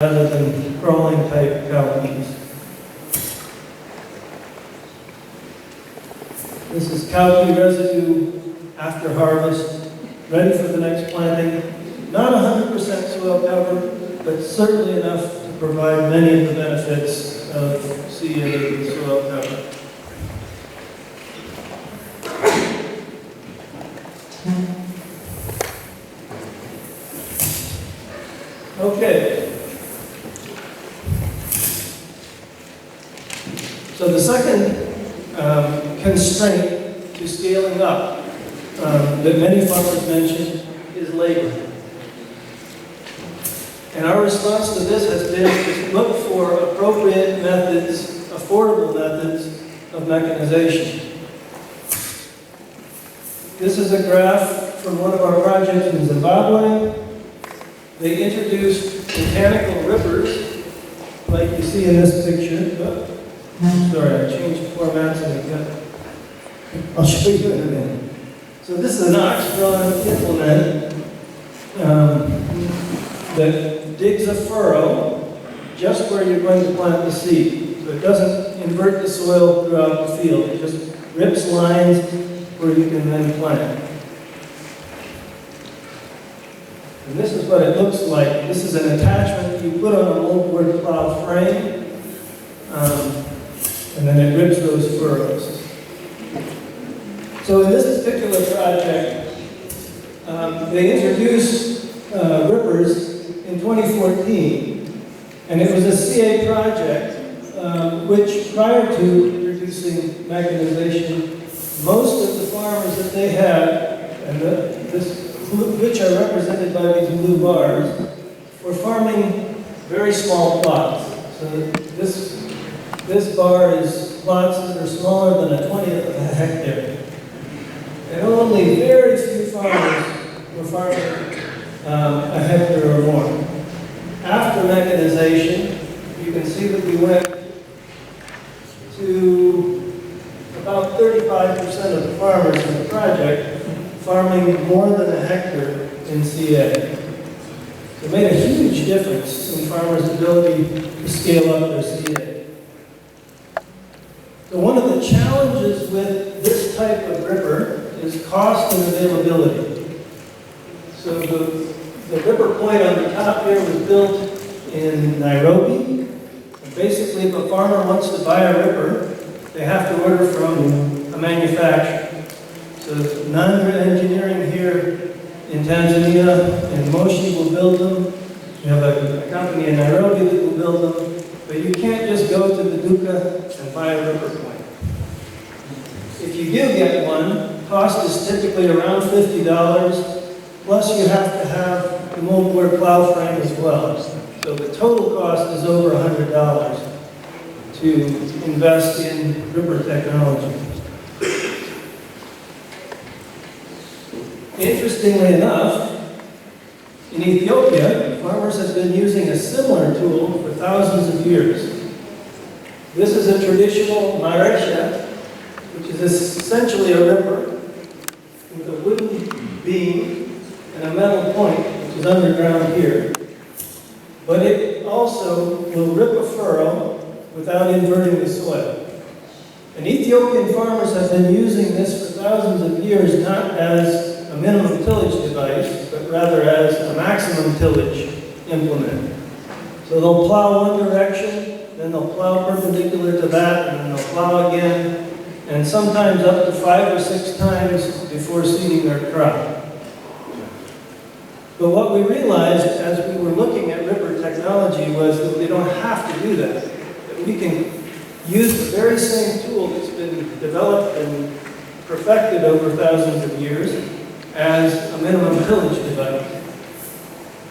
rather than crawling type cowpeas. This is cowpea residue after harvest, ready for the next planting. Not 100% soil cover, but certainly enough to provide many of the benefits of CA soil cover. Okay. So the second constraint to scaling up that many farmers mention is labor. And our response to this has been to look for appropriate methods, affordable methods of mechanization. This is a graph from one of our projects in Zimbabwe. They introduced mechanical rippers, like you see in this picture. Oh, sorry, I changed formats and again. I'll show you in a minute. So this is an ox-drawn implement that digs a furrow just where you're going to plant the seed. So it doesn't invert the soil throughout the field. It just rips lines where you can then plant. And this is what it looks like. This is an attachment you put on a moldboard plow frame, and then it rips those furrows. So in this particular project, they introduced rippers in 2014, and it was a CA project which, prior to introducing mechanization, most of the farmers that they had, and which are represented by these blue bars, were farming very small plots. So this bar is plots that are smaller than a 20th of a hectare. And only very few farmers were farming a hectare or more. After mechanization, you can see that we went to about 35% of the farmers in the project farming more than a hectare in CA. So it made a huge difference in farmers' ability to scale up their CA. So one of the challenges with this type of ripper is cost and availability. So the ripper point on the top here was built in Nairobi. And basically, if a farmer wants to buy a ripper, they have to order from a manufacturer. So Nandra Engineering here in Tanzania and Moshi will build them. We have a company in Nairobi that will build them. But you can't just go to the duka and buy a ripper point. If you do get one, cost is typically around $50, plus you have to have the moldboard plow frame as well. So the total cost is over $100 to invest in ripper technology. Interestingly enough, in Ethiopia, farmers have been using a similar tool for thousands of years. This is a traditional maresha, which is essentially a ripper with a wooden beam and a metal point, which is underground here. But it also will rip a furrow without inverting the soil. And Ethiopian farmers have been using this for thousands of years, not as a minimum tillage device, but rather as a maximum tillage implement. So they'll plow one direction, then they'll plow perpendicular to that, and then they'll plow again, and sometimes up to 5 or 6 times before seeding their crop. But what we realized as we were looking at ripper technology was that we don't have to do that. That we can use the very same tool that's been developed and perfected over thousands of years as a minimum tillage device.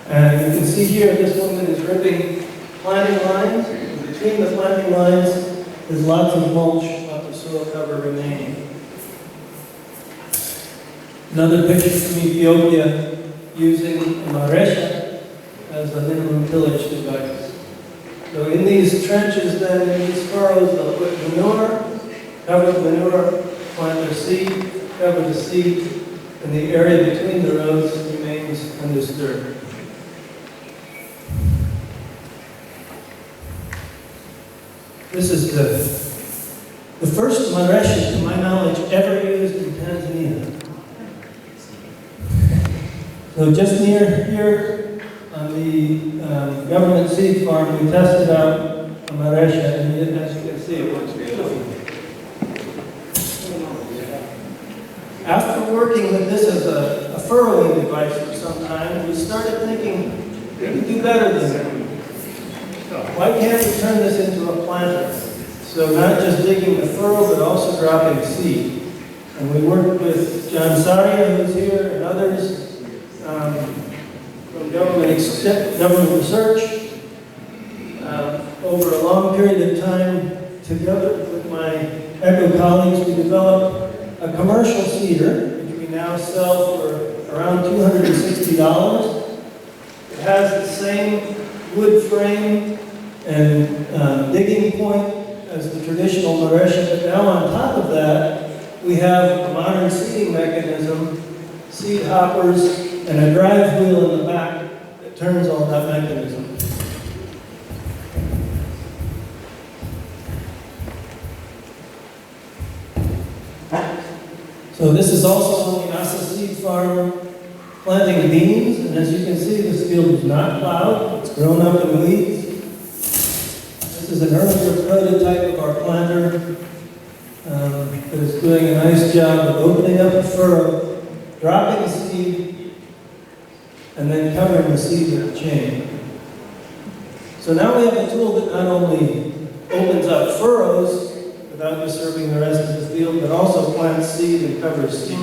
And you can see here, this woman is ripping planting lines. And between the planting lines, there's lots of mulch, lots of soil cover remaining. Another picture from Ethiopia using a maresha as a minimum tillage device. So in these trenches, then, in these furrows, they'll put manure, cover the manure, plant their seed, cover the seed, and the area between the rows remains undisturbed. This is the first maresha, to my knowledge, ever used in Tanzania. So just near here on the government seed farm, we tested out a maresha, and as you can see, it works beautifully. After working with this as a furrowing device for some time, we started thinking we could do better than that. Why can't we turn this into a planter? So not just digging the furrow, but also dropping seed. And we worked with John Saria, who's here, and others from government research. Over a long period of time, together with my ECHO colleagues, we developed a commercial seeder, which we now sell for around $260. It has the same wood frame and digging point as the traditional maresha, but now on top of that, we have a modern seeding mechanism, seed hoppers, and a drive wheel in the back that turns on that mechanism. So this is also a NASA seed farm planting beans, and as you can see, this field is not plowed. It's grown up in weeds. This is an earlier prototype of our planter that is doing a nice job of opening up the furrow, dropping the seed, and then covering the seed with a chain. So now we have a tool that not only opens up furrows without disturbing the rest of the field, but also plants seed and covers seed.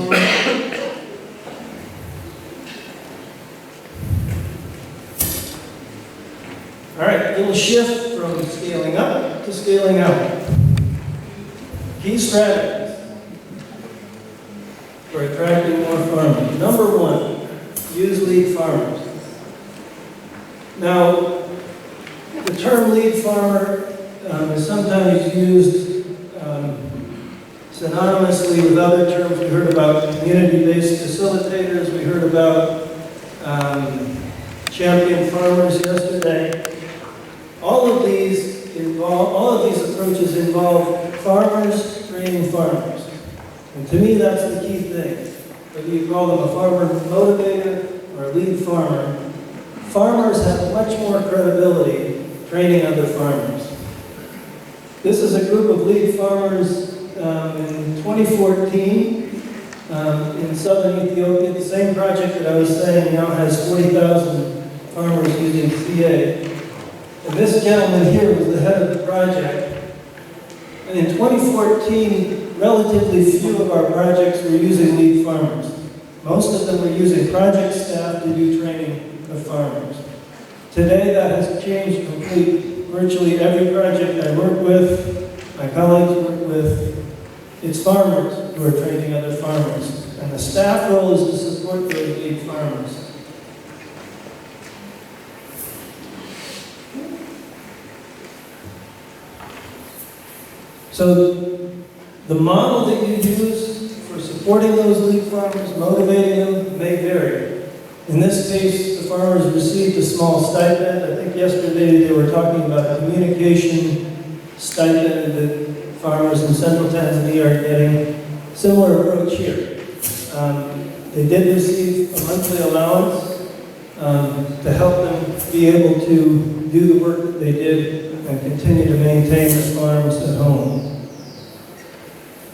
All right, a little shift from scaling up to scaling out. Key strategies for attracting more farmers. Number one, use lead farmers. Now, the term lead farmer is sometimes used synonymously with other terms. We heard about community-based facilitators. We heard about champion farmers yesterday. All of these approaches involve farmers training farmers. And to me, that's the key thing. Whether you call them a farmer motivator or a lead farmer, farmers have much more credibility training other farmers. This is a group of lead farmers in 2014 in southern Ethiopia. The same project that I was saying now has 40,000 farmers using CA. And this gentleman here was the head of the project. And in 2014, relatively few of our projects were using lead farmers. Most of them were using project staff to do training of farmers. Today, that has changed completely. Virtually every project I work with, my colleagues work with, it's farmers who are training other farmers. And the staff role is to support those lead farmers. So the model that you use for supporting those lead farmers, motivating them, may vary. In this case, the farmers received a small stipend. I think yesterday they were talking about a communication stipend that farmers in central Tanzania are getting. Similar approach here. They did receive a monthly allowance to help them be able to do the work that they did and continue to maintain the farms at home.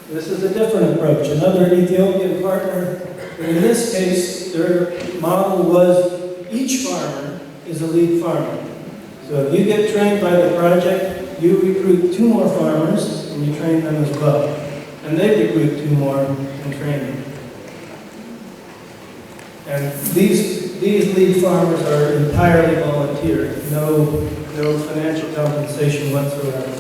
This is a different approach. Another Ethiopian partner, but in this case, their model was each farmer is a lead farmer. So if you get trained by the project, you recruit 2 more farmers and you train them as well. And they recruit 2 more and train them. And these lead farmers are entirely volunteer, no financial compensation whatsoever.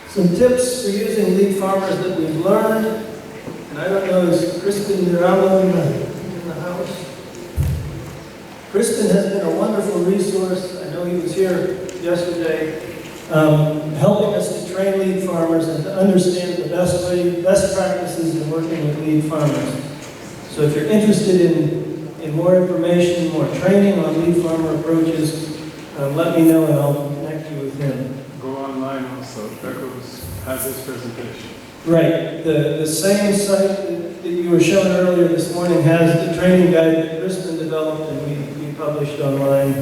Some tips for using lead farmers that we've learned, and I don't know, is Kristen Miramo in the house? Kristen has been a wonderful resource. I know he was here yesterday, helping us to train lead farmers and to understand the best practices in working with lead farmers. So if you're interested in in more information, more training on lead farmer approaches, let me know and I'll connect you with him. Go online also. Beckles had this presentation. Right. The same site that you were shown earlier this morning has the training guide that Kristen developed and we published online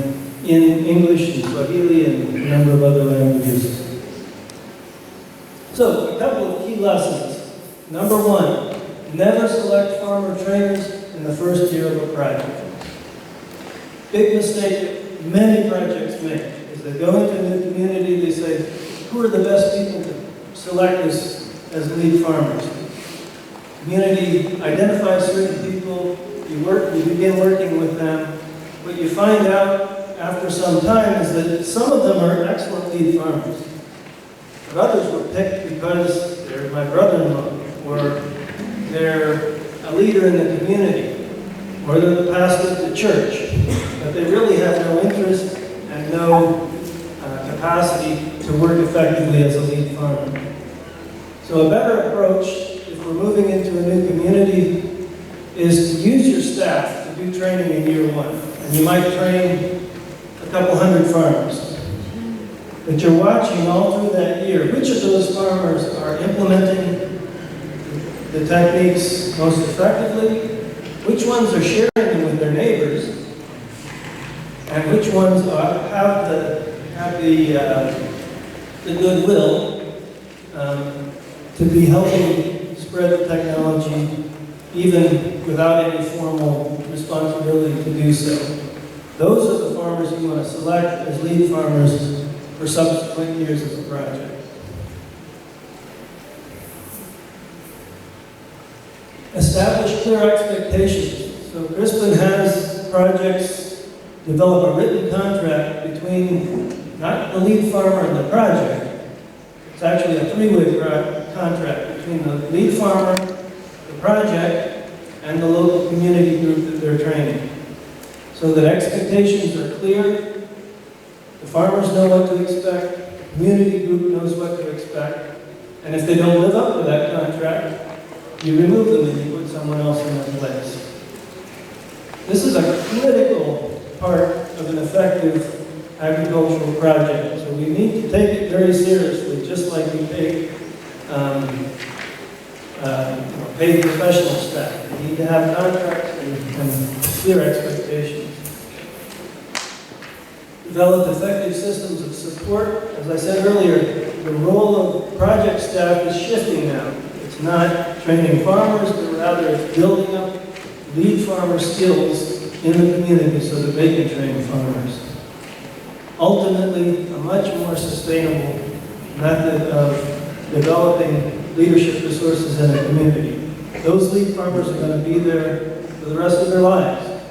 in English and Swahili and a number of other languages. So, a couple of key lessons. Number one, never select farmer trainers in the first year of a project. Big mistake that many projects make is they go into a new community, they say, who are the best people to select as lead farmers? Community identifies certain people, you begin working with them. What you find out after some time is that some of them are excellent lead farmers. But others were picked because they're my brother-in-law, or they're a leader in the community, or they're the pastor of the church. But they really have no interest and no capacity to work effectively as a lead farmer. So a better approach, if we're moving into a new community, is to use your staff to do training in year one. And you might train a couple hundred farmers. But you're watching all through that year, which of those farmers are implementing the techniques most effectively, which ones are sharing them with their neighbors, and which ones have the goodwill to be helping spread the technology even without any formal responsibility to do so. Those are the farmers you want to select as lead farmers for subsequent years of the project. Establish clear expectations. So Crispin has projects develop a written contract between not the lead farmer and the project. It's actually a three-way contract between the lead farmer, the project, and the local community group that they're training. So that expectations are clear, the farmers know what to expect, the community group knows what to expect, and if they don't live up to that contract, you remove them and you put someone else in their place. This is a critical part of an effective agricultural project, so we need to take it very seriously, just like we take paid professional staff. We need to have contracts and clear expectations. Develop effective systems of support. As I said earlier, the role of project staff is shifting now. It's not training farmers, but rather it's building up lead farmer skills in the community so that they can train farmers. Ultimately, a much more sustainable method of developing leadership resources in a community. Those lead farmers are going to be there for the rest of their lives.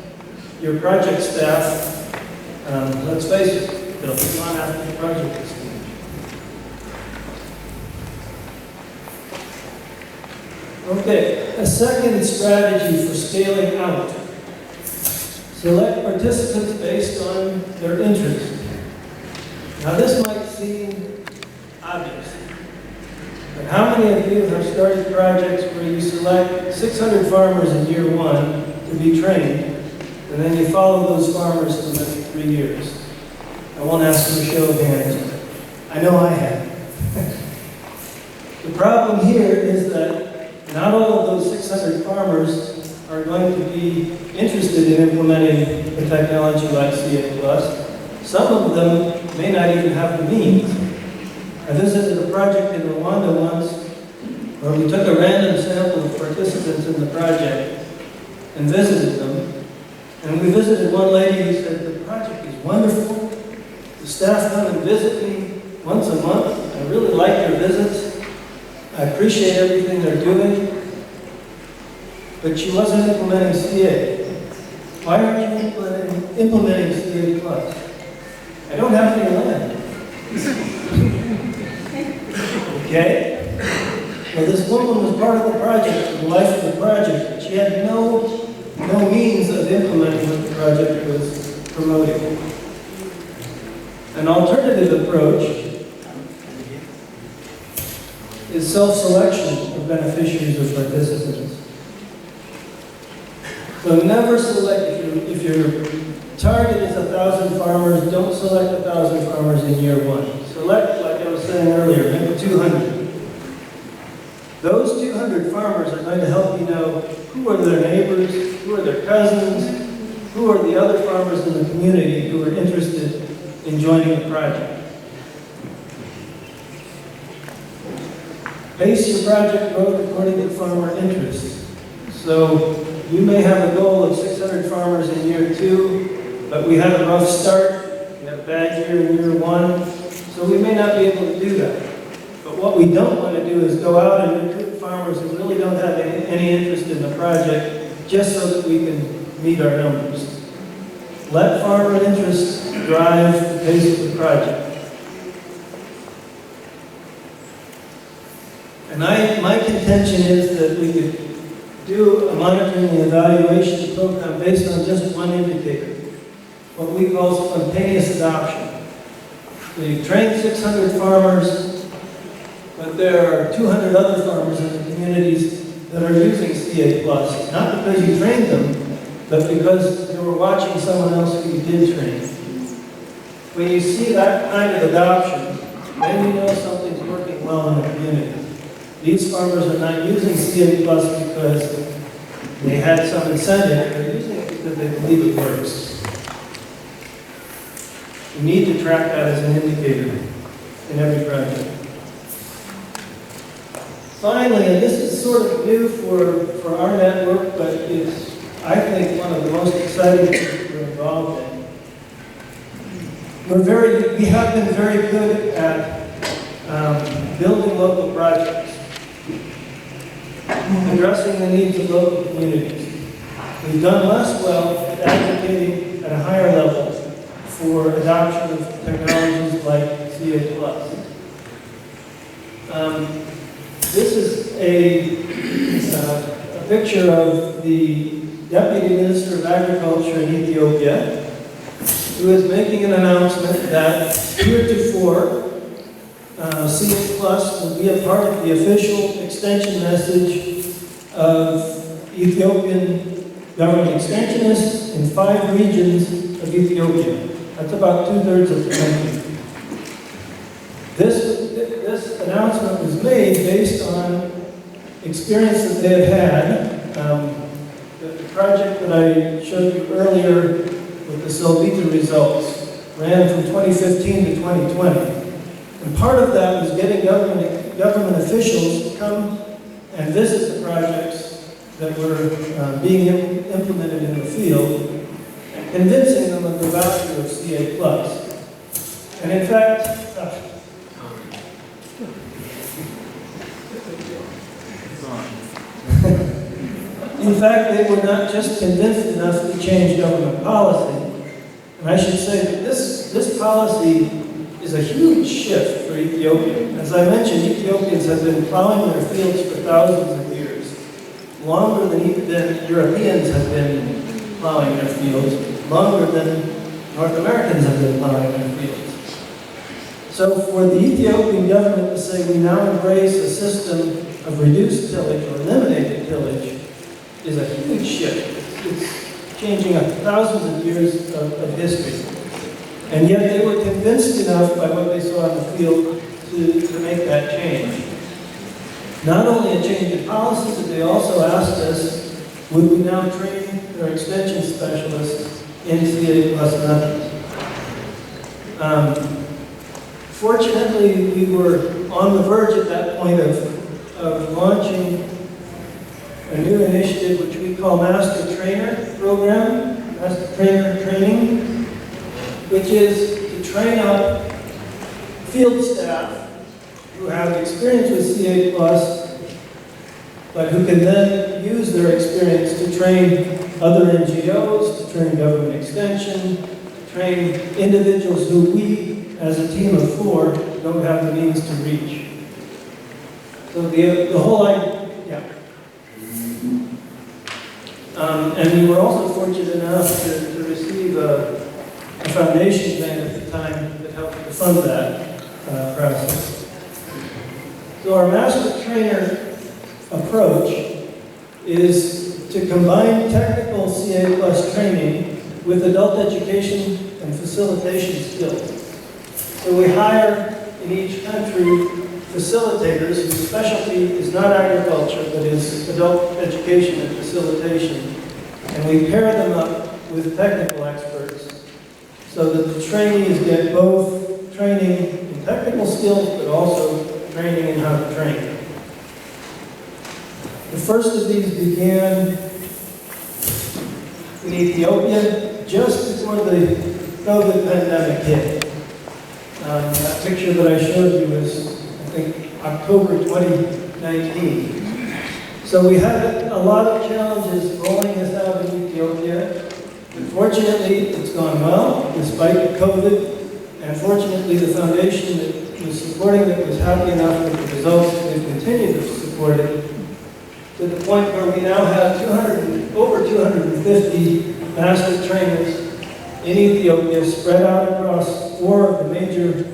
Your project staff, let's face it, they'll be gone after the project is finished. Okay, a second strategy for scaling out. Select participants based on their interest. Now this might seem obvious, but how many of you have started projects where you select 600 farmers in year one to be trained, and then you follow those farmers for the next 3 years? I won't ask for a show of hands. I know I have. The problem here is that not all of those 600 farmers are going to be interested in implementing a technology like CA+. Some of them may not even have the means. I visited a project in Rwanda once where we took a random sample of participants in the project and visited them. And we visited one lady who said, the project is wonderful. The staff come and visit me once a month. I really like their visits. I appreciate everything they're doing. But she wasn't implementing CA. Why aren't you implementing CA+? I don't have any land. Okay? Well, this woman was part of the project, the life of the project, but she had no means of implementing what the project was promoting. An alternative approach is self-selection of beneficiaries or participants. So never select, if your target is 1,000 farmers, don't select 1,000 farmers in year one. Select, like I was saying earlier, maybe 200. Those 200 farmers are going to help you know who are their neighbors, who are their cousins, who are the other farmers in the community who are interested in joining the project. Base your project growth according to farmer interest. So you may have a goal of 600 farmers in year 2, but we had a rough start, we had a bad year in year 1, so we may not be able to do that. But what we don't want to do is go out and recruit farmers who really don't have any interest in the project just so that we can meet our numbers. Let farmer interest drive the pace of the project. And my contention is that we could do a monitoring and evaluation program based on just one indicator, what we call spontaneous adoption. We train 600 farmers, but there are 200 other farmers in the communities that are using CA+, not because you trained them, but because they were watching someone else who you did train. When you see that kind of adoption, then you know something's working well in the community. These farmers are not using CA+ because they had some incentive, they're using it because they believe it works. You need to track that as an indicator in every project. Finally, and this is sort of new for our network, but it's, I think, one of the most exciting things we're involved in. We have been very good at building local projects, addressing the needs of local communities. We've done less well at advocating at a higher level for adoption of technologies like CA+. This is a picture of the Deputy Minister of Agriculture in Ethiopia, who is making an announcement that heretofore CA+ will be a part of the official extension message of Ethiopian government extensionists in 5 regions of Ethiopia. That's about 2/3 of the country. This announcement was made based on experience that they have had. The project that I showed you earlier with the Solvita results ran from 2015 to 2020. And part of that was getting government officials to come and visit the projects that were being implemented in the field, and convincing them of the value of CA+. And in fact, they were not just convinced enough to change government policy. And I should say that this policy is a huge shift for Ethiopia. As I mentioned, Ethiopians have been plowing their fields for thousands of years, longer than Europeans have been plowing their fields, longer than North Americans have been plowing their fields. So for the Ethiopian government to say we now embrace a system of reduced tillage or eliminated tillage is a huge shift. It's changing thousands of years of history. And yet they were convinced enough by what they saw in the field to make that change. Not only a change in policy, but they also asked us, would we now train their extension specialists in CA+ methods? Fortunately, we were on the verge at that point of launching a new initiative which we call Master Trainer Program, Master Trainer Training, which is to train up field staff who have experience with CA+, but who can then use their experience to train other NGOs, to train government extension, to train individuals who we, as a team of 4, don't have the means to reach. So the whole idea, yeah. And we were also fortunate enough to receive a foundation grant at the time that helped to fund that process. So our master trainer approach is to combine technical CA Plus training with adult education and facilitation skills. So we hire in each country facilitators whose specialty is not agriculture, but is adult education and facilitation. And we pair them up with technical experts so that the trainees get both training in technical skills, but also training in how to train. The first of these began in Ethiopia just before the COVID pandemic hit. That picture that I showed you was, I think, October 2019. So we had a lot of challenges rolling this out in Ethiopia. Fortunately, it's gone well, despite COVID. And fortunately, the foundation that was supporting it was happy enough with the results and they continue to support it, to the point where we now have over 250 master trainers in Ethiopia, spread out across 4 of the major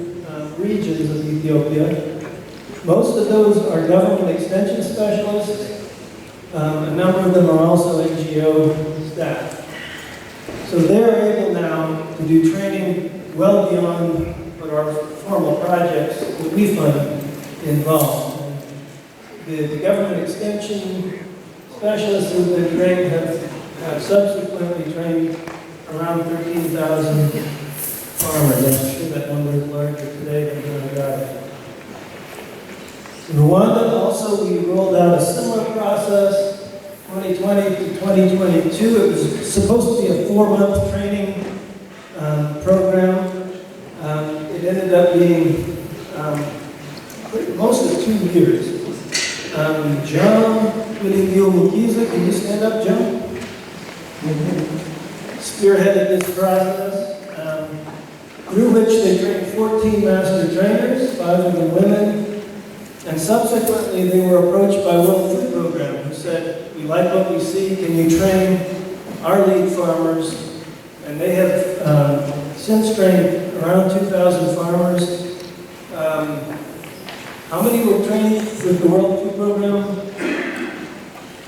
regions of Ethiopia. Most of those are government extension specialists. A number of them are also NGO staff. So they're able now to do training well beyond what our formal projects that we fund involve. The government extension specialists who have been trained have subsequently trained around 13,000 farmers. I'm sure that number is larger today than when I got it. In Rwanda, also, we rolled out a similar process, 2020 to 2022. It was supposed to be a 4-month training program. It ended up being most of 2 years. John Mukiza, can you stand up, John? Spearheaded this process, through which they trained 14 master trainers, 5 of them women, and subsequently they were approached by World Food Program, who said, we like what we see, can you train our lead farmers? And they have since trained around 2,000 farmers. How many were trained with the World Food Program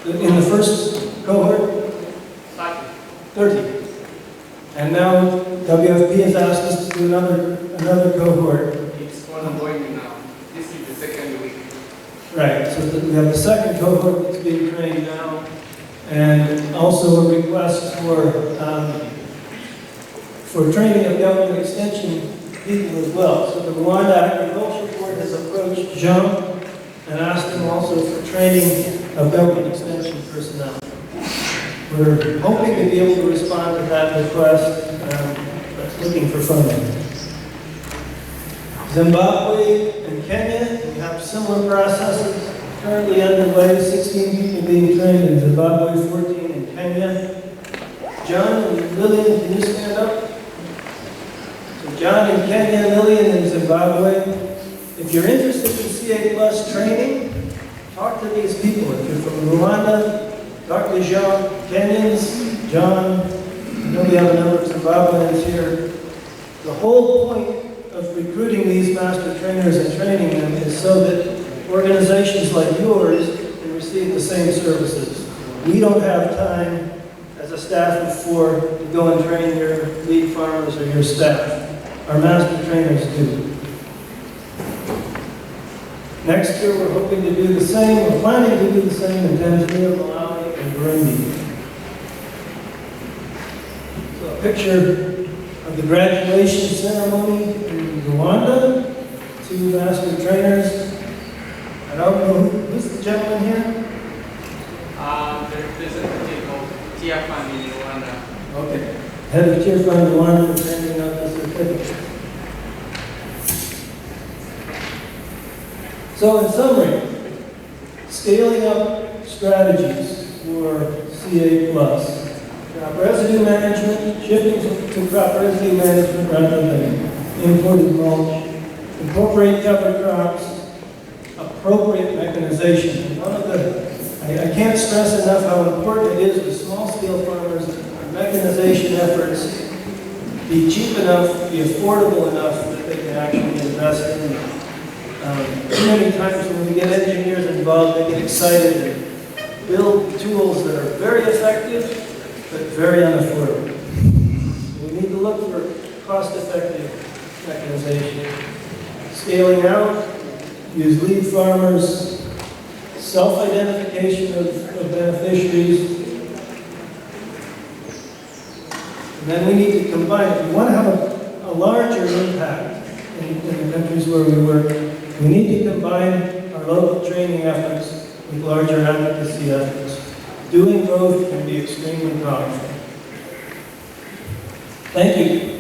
in the first cohort? 30. And now WFP has asked us to do another cohort. It's ongoing now. This is the second week. Right, so we have the second cohort that's being trained now, and also a request for training of government extension people as well. So the Rwanda Agriculture Board has approached Jean and asked him also for training of government extension personnel. We're hoping to be able to respond to that request, but looking for funding. Zimbabwe and Kenya, we have similar processes currently underway. 16 people being trained in Zimbabwe, 14 in Kenya. John and Lillian, can you stand up? So John in Kenya, Lillian in Zimbabwe. If you're interested in CA Plus training, talk to these people. If you're from Rwanda, talk to Jean. Kenyans, John, I know we have a number of Zimbabweans here. The whole point of recruiting these master trainers and training them is so that organizations like yours can receive the same services. We don't have time as a staff of 4 to go and train your lead farmers or your staff. Our master trainers do. Next year we're hoping to do the same, we're planning to do the same in Tanzania, Malawi, and Burundi. So a picture of the graduation ceremony in Rwanda, 2 master trainers. I don't know, who's the gentleman here? The representative of Tearfund in Rwanda. Okay. Head of Tearfund Rwanda is handing out the certificate. So in summary, scaling up strategies for CA+. Crop residue management, shifting to crop residue management rather than imported mulch, incorporate cover crops, appropriate mechanization. And one of I can't stress enough how important it is with small-scale farmers, our mechanization efforts be cheap enough, be affordable enough that they can actually invest in them. Too many times when we get engineers involved, they get excited and build tools that are very effective, but very unaffordable. We need to look for cost-effective mechanization. Scaling out, use lead farmers, self-identification of beneficiaries. And then we need to combine it. We want to have a larger impact in the countries where we work. We need to combine our local training efforts with larger advocacy efforts. Doing both can be extremely powerful. Thank you.